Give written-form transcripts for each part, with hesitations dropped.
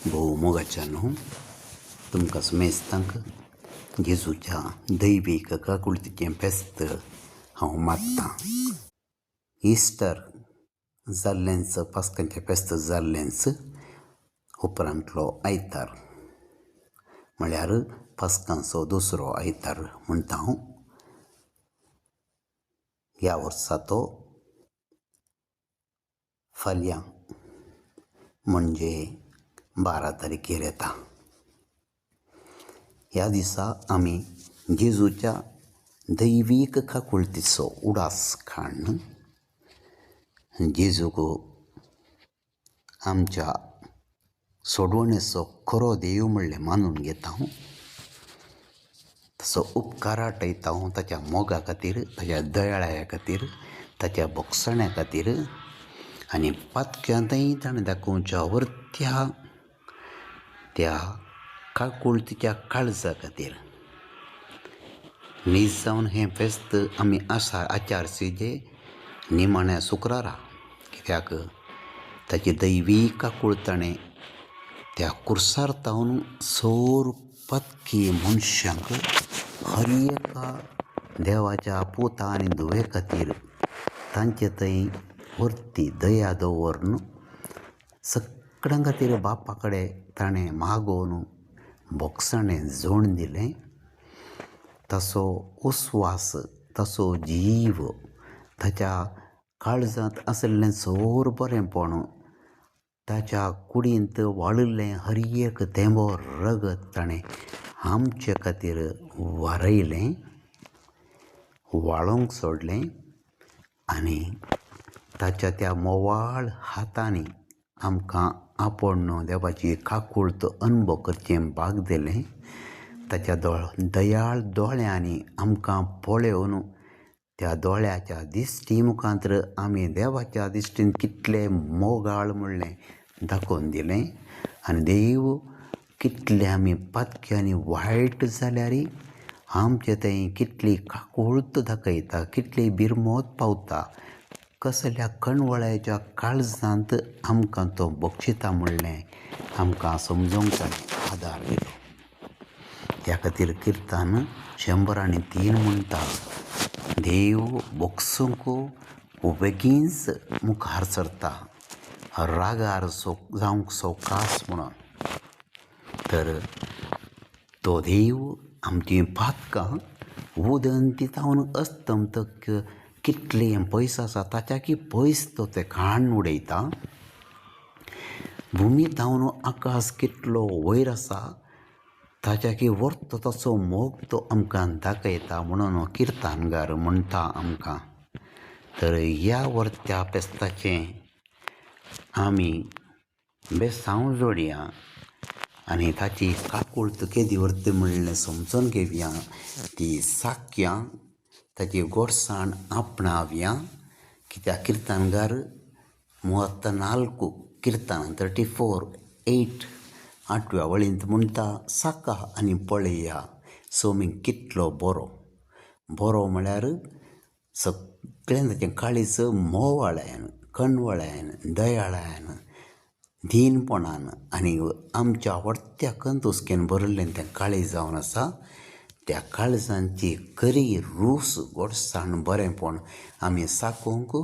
भोव मोगाच्यानो तुमकां मेस्तांक जेजूच्या दैवीक काकुळतीचें फेस्त हांव मागतां. इस्टर जाल्लेंच, पास्कांचें फेस्त जाल्लेंच उपरांतलो आयतार, म्हळ्यार पास्कांचो दुसरो आयतार म्हणटा हांव. ह्या वर्सा तो फाल्यां म्हणजे 12 तारखेर येता. ह्या दिसा आमी जेजूच्या दैवीक काकुळतीचो उडास काडन जेजूक आमच्या सोडवणेचो खरो देव म्हणलें मानून घेता हांव. ताचो उपकार आटयता हांव ताच्या मोगा खातीर, ताच्या दयाळ्या खातीर, ताच्या भोगसण्या खातीर आनी पातक्यांतय ताणें दाखोवच्या वर्त्या त्या काकुळतीच्या काळजा खातीर. न्हीज जावन हें फेस्त आमी आचारसंहिते निमाण्या शुक्रारा, कित्याक ताची दैवीक काकूळ ताणें त्या कुर्सार तावन सौर पातकी मनशांक हर एका देवाच्या पुता आनी धुवे खातीर तांचे थंय वर्ती दया दवरून सगळ्यां खातीर बापा कडेन ताणें मागोवन भोगसणें जोड दिलें. ताचो उस्वास, ताचो जीव, ताच्या काळजांत आसलेलें सौर बरेंपण, ताच्या कुडींत वाळिल्लें हर एक थेंबो रगत ताणें आमचे खातीर वारयलें, वाळोवंक सोडलें आनी ताच्या त्या मोवाळ हातांनी आमकां आपण देवाची काकुळट अनुभव करचें भाग दिलें. ताच्या दयाळ दोळ्यांनी आमकां पळयोवन त्या दोळ्याच्या दिश्टी मुखांतर आमी देवाच्या दिश्टीन कितलें मोगाळ म्हणलें दाखोवन दिलें. आनी देव कितले आमी पातकी आनी वायट जाल्यारय आमचे थंय कितली काकुळट दाखयता, कितली बिरमोत पावता, कसल्या कणवळ्याच्या काळजांत आमकां तो बक्षिता म्हणलें आमकां समजोवंक ताणें आदार दिलो. ह्या खातीर किर्तन 103 म्हणटा, देव बोगसूंक बेगीनच मुखार सरता, रागार जावंक सवकास म्हणून. तर तो देव आमची पातकां उदंती तावन अस्तंत कितलें पयस आसा ताच्याकी पयस तो तें काडून उडयता. भुमी तावन आकाश कितलो वयर आसा ताच्याकी वर्त ताचो मोग तो आमकां दाखयता म्हणून किर्तनकार म्हणटा आमकां. तर ह्या वर्त्या फेस्ताचें आमी बेसांव जोडया आनी ताची काकुळट केदी व्हरता म्हणलें समजून घेवया. ती साकया, ताची गोडसाण आपणावया. कित्याक किर्तनकार 34 किर्तन 34:8 8व्या वळींत म्हणटा, साका आनी पळया सोमीक कितलो बरो. बरो म्हळ्यार सगळें ताचें काळीज मोवाळ्यान, कणवळ्यान, दयाळ्यान, दीनपणान आनी आमच्या वर्त्या कंतुस्केन भरिल्लें तें काळीज जावन आसा. त्या काळजांची खरी रूस, गोडसाण, बरेंपण आमी साकोवंक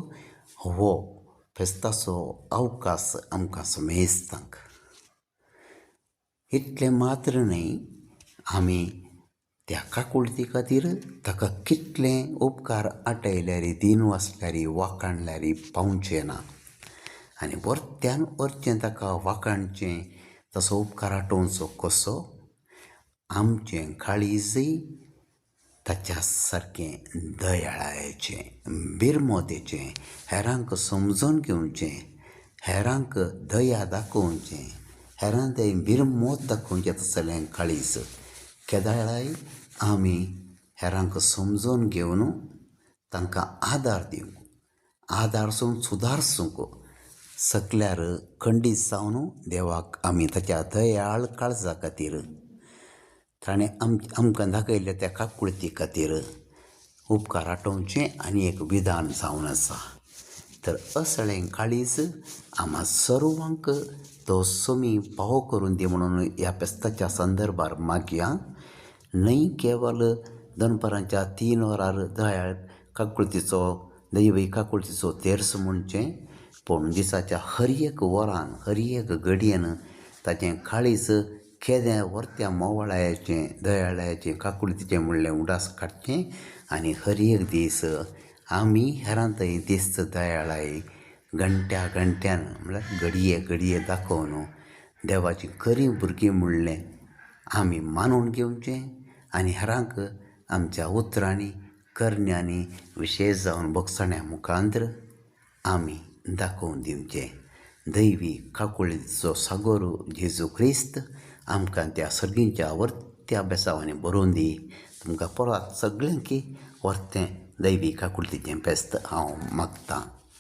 हो फेस्ताचो अवकाश आमकां मेस्तांक. इतलें मात्र न्हय, आमी त्या काकुळती खातीर ताका कितलें उपकार आटयल्यारय, दिनवासल्यारय, वाखाणल्यारय पावचें ना. आनी वर्त्यान वर्चें ताका वाखाणचें, ताचो उपकार आटोवचो कसो. आमचें काळीजय ताच्या सारकें दयाळायेचें, बिरमोतेचें, हेरांक समजून घेवचें, हेरांक दया दाखोवचें, हेरां थंय बिरमोत दाखोवचें तसलें काळीज. केदाळाय आमी हेरांक समजून घेवन तांकां आदार दिवंक, आदारसून सुदारसूंक सगल्यार खंडीत जावन देवाक आमी ताच्या दयाळ काळजा खातीर, ताणें आमकां दाखयल्ल्या त्या काकुळती खातीर उपकार आटोवचें आनी एक विधान जावन आसा. तर असलें काळीज आम्हा सर्वांक तो समी पावो करून दी म्हणून ह्या फेस्ताच्या संदर्भार मागया. न्हय केवल दनपारांच्या 3 वरार दयाळ काकुळतीचो दैवी काकुळतीचो तेर्स म्हणचें, पूण दिसाच्या हर एक वरान हर एक घडयेन ताचें काळीज केदें वर्त्या मोवाळायाचें दयाळायाचें काकुळतीचें म्हणलें उडास काडचें आनी हर एक दीस आमी हेरांतय दिस्त दयाळाय घंट्या घंट्यान म्हळ्यार घडये घडये दाखोवन देवाची खरीं भुरगीं म्हणलें आमी मानून घेवचें आनी हेरांक आमच्या उतरांनी करण्यांनी विशेश जावन भोगसण्या मुखांत्र आमी दाखोवन दिवचें. दैवी काकुळीचो सागोर जेजू क्रिस्त आमकां त्या सर्गींच्या वर्त्या बेसावांनी बरोवन दी. तुमकां परत सगळ्यांकी वर्तें दैवी काकुळतीचें फेस्त हांव मागतां.